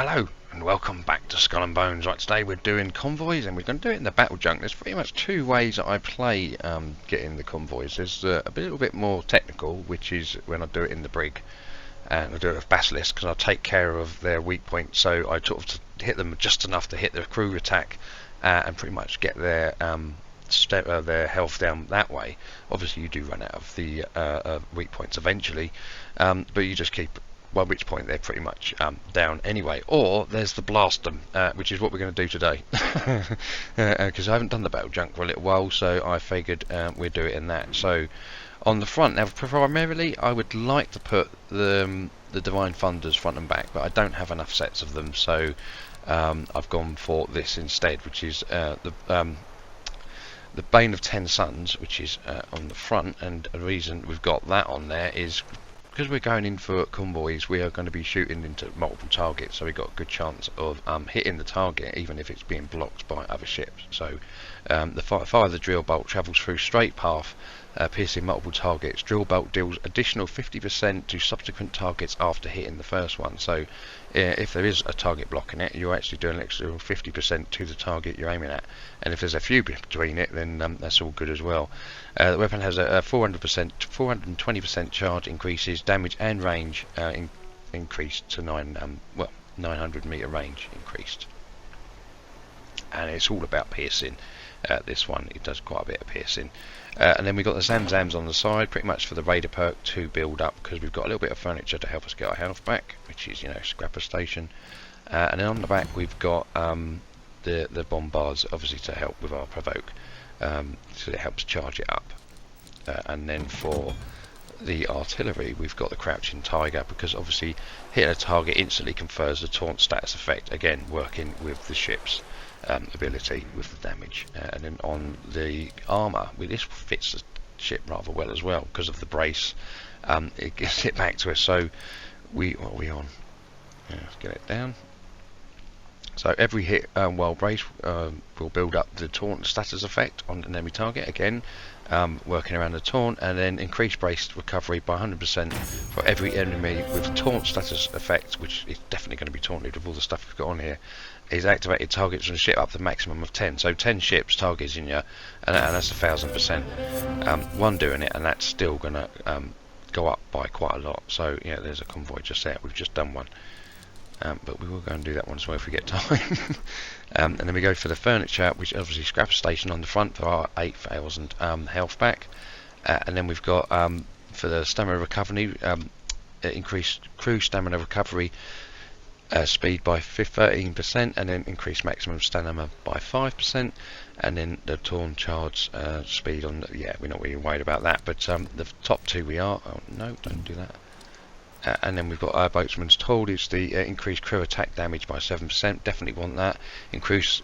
Hello and welcome back to Skull and Bones. Right, today we're doing convoys and we're going to do it in the battle junk. There's pretty much two ways that I play getting the convoys. There's a little bit more technical, which is when I do it in the brig, and I do it with basilisk because I take care of their weak points. So I sort of hit them just enough to hit the crew attack and pretty much get their health down that way. Obviously you do run out of the weak points eventually, but you just keep, by which point they're pretty much down anyway. Or there's the blast them, which is what we're going to do today, because I haven't done the battle junk for a little while, so I figured we'd do it in that. So on the front, now primarily I would like to put the Divine Thunders front and back, but I don't have enough sets of them, so I've gone for this instead, which is the Bane of 10 Suns, which is on the front. And the reason we've got that on there is because we're going in for convoys. We are going to be shooting into multiple targets, so we've got a good chance of hitting the target even if it's being blocked by other ships. So the fire of the drill bolt travels through straight path, piercing multiple targets. Drill bolt deals additional 50% to subsequent targets after hitting the first one. So if there is a target blocking it, you're actually doing an extra 50% to the target you're aiming at, and if there's a few between it, then that's all good as well. The weapon has a 420% charge increases, damage and range increased to 900 meter range increased, and it's all about piercing. This one, it does quite a bit of piercing. And then we've got the Zamzams on the side, pretty much for the Raider perk to build up, because we've got a little bit of furniture to help us get our health back, which is, scrapper station. And then on the back we've got the bombards, obviously to help with our provoke, so it helps charge it up. And then for the artillery we've got the Crouching Tiger, because obviously hitting a target instantly confers the taunt status effect, again working with the ship's ability with the damage. And then on the armour, this fits the ship rather well as well because of the brace. It gets it back to us. So what are we on? Let's get it down. So every hit while brace will build up the taunt status effect on an enemy target, again working around the taunt, and then increase brace recovery by 100% for every enemy with taunt status effect, which is definitely going to be taunted with all the stuff we've got on here, is activated targets on the ship up to the maximum of 10. So 10 ships targeting you, and that's 1000%. One doing it, and that's still going to go up by quite a lot. So yeah, there's a convoy just there. We've just done one. But we will go and do that one as well if we get time. And then we go for the furniture, which is obviously scrapper station on the front for our 8,000 health back. And then we've got for the stamina recovery, increased crew stamina recovery speed by 13%, and then increased maximum stamina by 5%. And then the taunt charge speed on we're not really worried about that, but the top two we are. Oh no, don't do that. And then we've got our boatsman's tool, is the increased crew attack damage by 7%, definitely want that. Increased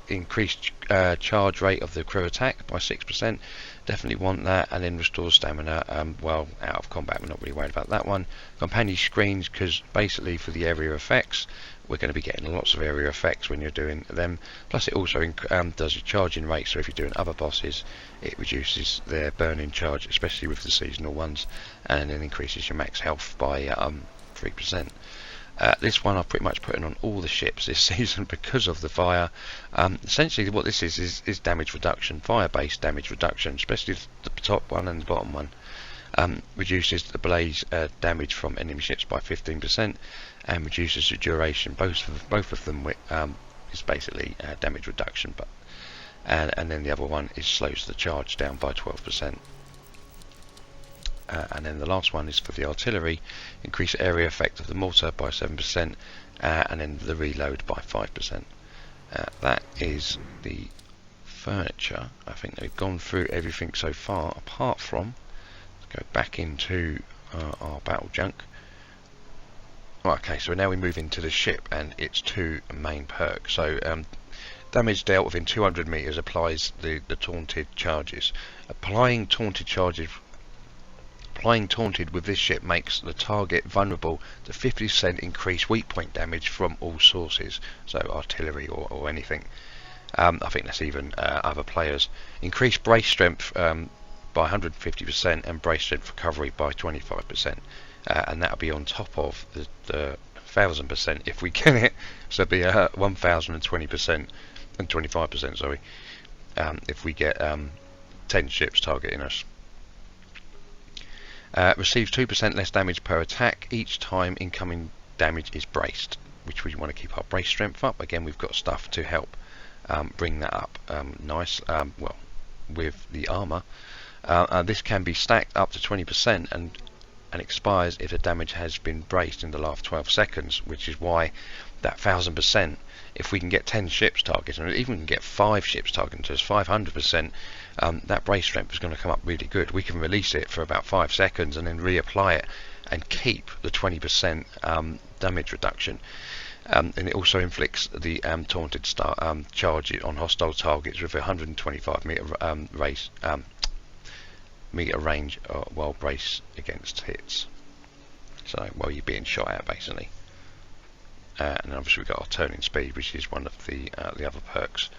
charge rate of the crew attack by 6%, definitely want that. And then restores stamina while out of combat, we're not really worried about that one. Companion screens, because basically for the area effects, we're going to be getting lots of area effects when you're doing them. Plus it also does your charging rate, so if you're doing other bosses, it reduces their burning charge, especially with the seasonal ones, and then increases your max health by 3%. This one I've pretty much put in on all the ships this season because of the fire. Essentially what this is damage reduction, fire-based damage reduction, especially the top one and the bottom one. Reduces the blaze damage from enemy ships by 15%, and reduces the duration. Both of them is basically damage reduction, but and then the other one slows the charge down by 12%. And then the last one is for the artillery, increase area effect of the mortar by 7%, and then the reload by 5%. That is the furniture. I think that we've gone through everything so far, apart from, go back into our battle junk. Okay, so now we move into the ship and its two main perks. So damage dealt within 200 meters applies the taunted charges. Applying taunted with this ship makes the target vulnerable to 50% increased weak point damage from all sources, so artillery or anything. I think that's even other players. Increased brace strength by 150% and brace strength recovery by 25%, and that'll be on top of the 1000% if we get it. So it'd be 1020% and 25%, sorry, if we get 10 ships targeting us. Receives 2% less damage per attack each time incoming damage is braced, which we want to keep our brace strength up. Again, we've got stuff to help bring that up nice, well, with the armour. This can be stacked up to 20% and expires if the damage has been braced in the last 12 seconds, which is why that 1000%, if we can get 10 ships targeted, or even get 5 ships targeted to us, 500%, that brace strength is going to come up really good. We can release it for about 5 seconds and then reapply it and keep the 20% damage reduction. And it also inflicts the taunted charge on hostile targets with a 125 meter range while brace against hits. So while you're being shot at, basically. And obviously we've got our turning speed, which is one of the other perks,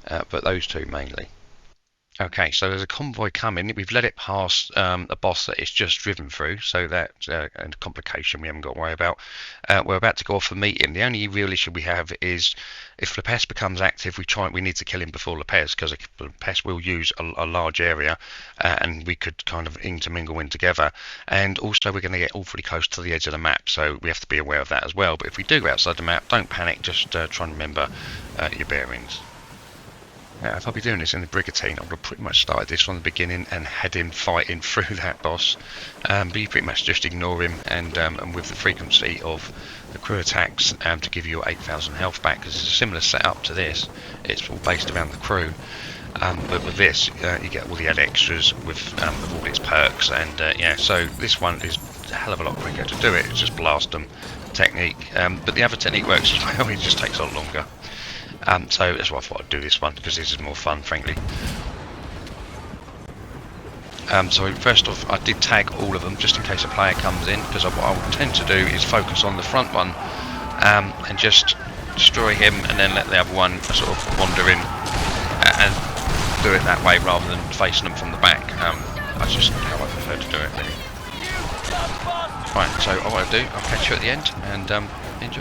but those two mainly. Okay, so there's a convoy coming. We've let it past a boss that it's just driven through, so that's a complication we haven't got to worry about. We're about to go off a meeting. The only real issue we have is if Lepes becomes active, we need to kill him before Lepes, because Lepes will use a large area, and we could kind of intermingle in together. And also we're going to get awfully close to the edge of the map, so we have to be aware of that as well. But if we do go outside the map, don't panic, just try and remember your bearings. Now, if I'll be doing this in the brigantine, I would have pretty much started this from the beginning and had him fighting through that boss. But you pretty much just ignore him, and with the frequency of the crew attacks to give you 8,000 health back, because it's a similar setup to this. It's all based around the crew. But with this, you get all the added extras with all its perks, and yeah, so this one is a hell of a lot quicker to do it. It's just blast them technique. But the other technique works as well, it just takes a lot longer. So that's why I thought I'd do this one, because this is more fun, frankly. So first off, I did tag all of them just in case a player comes in, because what I tend to do is focus on the front one and just destroy him, and then let the other one sort of wander in and do it that way rather than facing them from the back. That's just how I prefer to do it, really. Right, so what I'll do, I'll catch you at the end, and enjoy.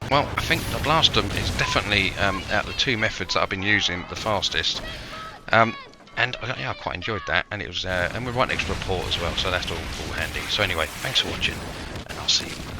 Well, I think the blast them is definitely out of the two methods that I've been using the fastest. And yeah, I quite enjoyed that, and it was and we're writing extra report as well, so that's all handy. So anyway, thanks for watching, and I'll see you